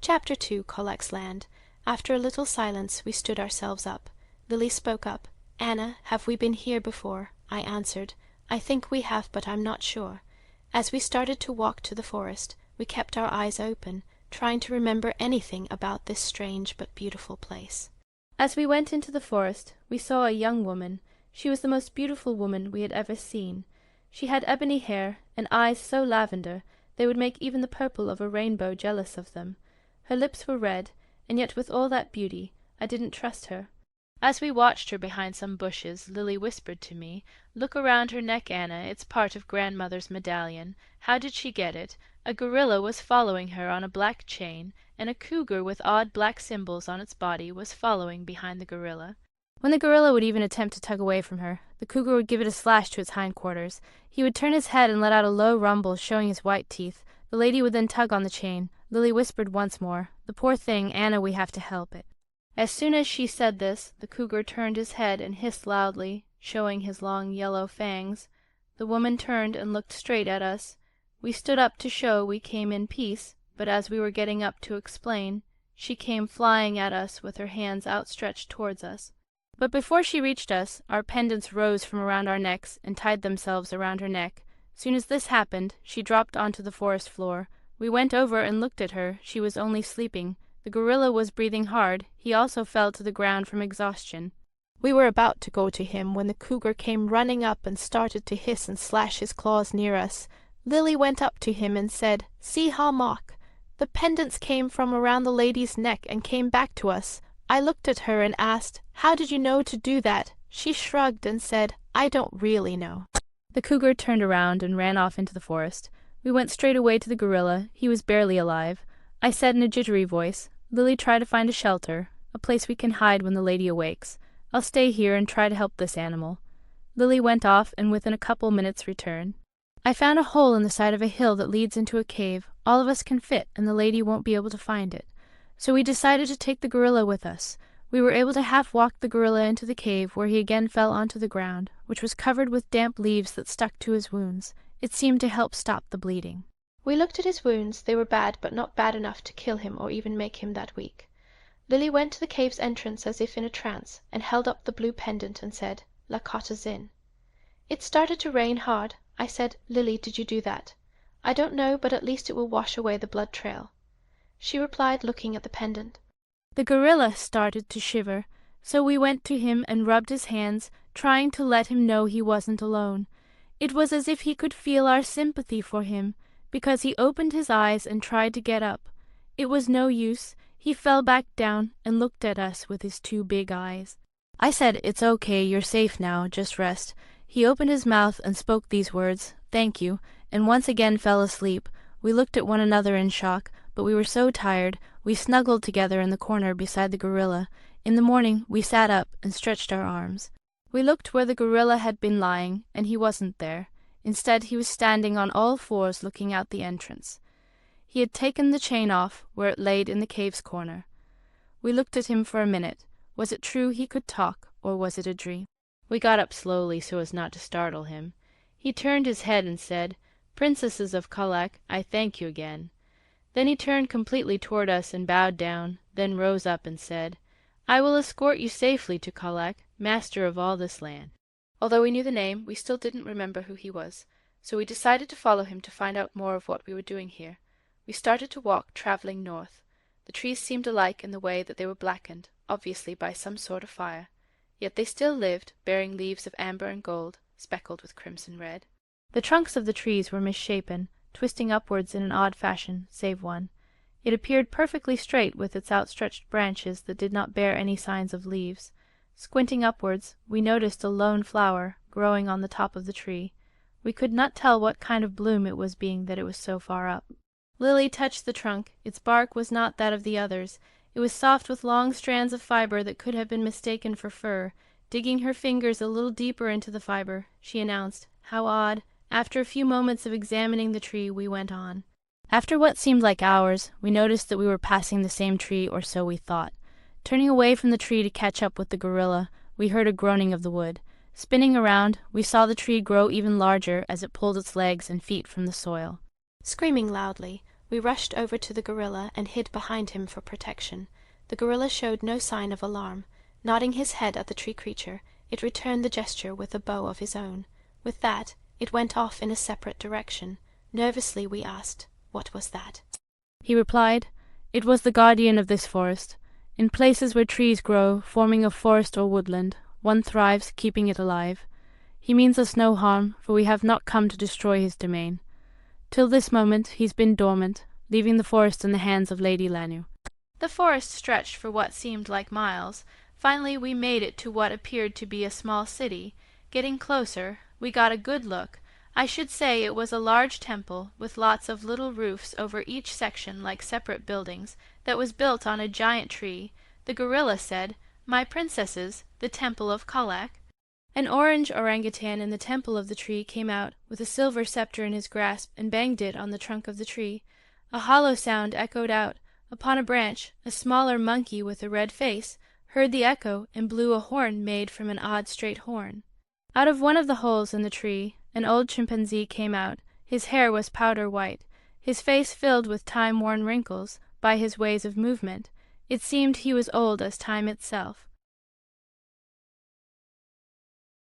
Chapter 2. Colac's Land. After a little silence we stood ourselves up. Lily spoke up. "Anna, have we been here before?" I answered. "I think we have, but I'm not sure." As we started to walk to the forest, we kept our eyes open, trying to remember anything about this strange but beautiful place. As we went into the forest, we saw a young woman. She was the most beautiful woman we had ever seen. She had ebony hair, and eyes so lavender they would make even the purple of a rainbow jealous of them. Her lips were red, and yet with all that beauty, I didn't trust her. As we watched her behind some bushes, Lily whispered to me, "Look around her neck, Anna, it's part of grandmother's medallion. How did she get it? A gorilla was following her on a black chain, and a cougar with odd black symbols on its body was following behind the gorilla." When the gorilla would even attempt to tug away from her, the cougar would give it a slash to its hindquarters. He would turn his head and let out a low rumble, showing his white teeth. The lady would then tug on the chain. Lily whispered once more, "The poor thing, Anna, we have to help it." As soon as she said this, the cougar turned his head and hissed loudly, showing his long yellow fangs. The woman turned and looked straight at us. We stood up to show we came in peace, but as we were getting up to explain, she came flying at us with her hands outstretched towards us. But before she reached us, our pendants rose from around our necks and tied themselves around her neck. Soon as this happened, she dropped onto the forest floor. We went over and looked at her. She was only sleeping. The gorilla was breathing hard. He also fell to the ground from exhaustion. We were about to go to him when the cougar came running up and started to hiss and slash his claws near us. Lily went up to him and said, "See how mock." The pendants came from around the lady's neck and came back to us. I looked at her and asked, "How did you know to do that?" She shrugged and said, "I don't really know." The cougar turned around and ran off into the forest. We went straight away to the gorilla. He was barely alive. I said in a jittery voice, "Lily, try to find a shelter, a place we can hide when the lady awakes. I'll stay here and try to help this animal." Lily went off and within a couple minutes returned. "I found a hole in the side of a hill that leads into a cave. All of us can fit, and the lady won't be able to find it. So we decided to take the gorilla with us. We were able to half-walk the gorilla into the cave, where he again fell onto the ground, which was covered with damp leaves that stuck to his wounds. It seemed to help stop the bleeding. We looked at his wounds. They were bad, but not bad enough to kill him or even make him that weak. Lily went to the cave's entrance as if in a trance, and held up the blue pendant and said, "Lakota's Inn." It started to rain hard. I said, "Lily, did you do that?" "I don't know, but at least it will wash away the blood trail." She replied, looking at the pendant. The gorilla started to shiver, so we went to him and rubbed his hands, trying to let him know he wasn't alone. It was as if he could feel our sympathy for him, because he opened his eyes and tried to get up. It was no use. He fell back down and looked at us with his two big eyes. I said, "It's okay, you're safe now, just rest." He opened his mouth and spoke these words, "Thank you," and once again fell asleep. We looked at one another in shock, but we were so tired, we snuggled together in the corner beside the gorilla. In the morning we sat up and stretched our arms. We looked where the gorilla had been lying, and he wasn't there. Instead, he was standing on all fours looking out the entrance. He had taken the chain off where it laid in the cave's corner. We looked at him for a minute. Was it true he could talk, or was it a dream? We got up slowly so as not to startle him. He turned his head and said, "Princesses of Colac, I thank you again." Then he turned completely toward us and bowed down, then rose up and said, "I will escort you safely to Colac, master of all this land." Although we knew the name, we still didn't remember who he was, so we decided to follow him to find out more of what we were doing here. We started to walk, traveling north. The trees seemed alike in the way that they were blackened, obviously by some sort of fire. Yet they still lived, bearing leaves of amber and gold, speckled with crimson red. The trunks of the trees were misshapen, twisting upwards in an odd fashion, save one. It appeared perfectly straight with its outstretched branches that did not bear any signs of leaves. Squinting upwards, we noticed a lone flower growing on the top of the tree. We could not tell what kind of bloom it was, being that it was so far up. Lily touched the trunk. Its bark was not that of the others. It was soft with long strands of fiber that could have been mistaken for fur. Digging her fingers a little deeper into the fiber, she announced, "How odd." After a few moments of examining the tree, we went on. After what seemed like hours, we noticed that we were passing the same tree, or so we thought. Turning away from the tree to catch up with the gorilla, we heard a groaning of the wood. Spinning around, we saw the tree grow even larger as it pulled its legs and feet from the soil. Screaming loudly, We rushed over to the gorilla and hid behind him for protection. The gorilla showed no sign of alarm. Nodding his head at the tree creature, it returned the gesture with a bow of his own. With that, it went off in a separate direction. Nervously we asked, "What was that?" He replied, "It was the guardian of this forest. In places where trees grow, forming a forest or woodland, one thrives, keeping it alive. He means us no harm, for we have not come to destroy his domain. Till this moment he's been dormant, leaving the forest in the hands of Lady Lanu." The forest stretched for what seemed like miles. Finally we made it to what appeared to be a small city. Getting closer, we got a good look. I should say it was a large temple, with lots of little roofs over each section like separate buildings, that was built on a giant tree. The gorilla said, "My princesses, the temple of Colac." An orange orangutan in the temple of the tree came out, with a silver scepter in his grasp, and banged it on the trunk of the tree. A hollow sound echoed out. Upon a branch, a smaller monkey with a red face heard the echo and blew a horn made from an odd straight horn. Out of one of the holes in the tree, an old chimpanzee came out. His hair was powder white, his face filled with time-worn wrinkles by his ways of movement. It seemed he was old as time itself.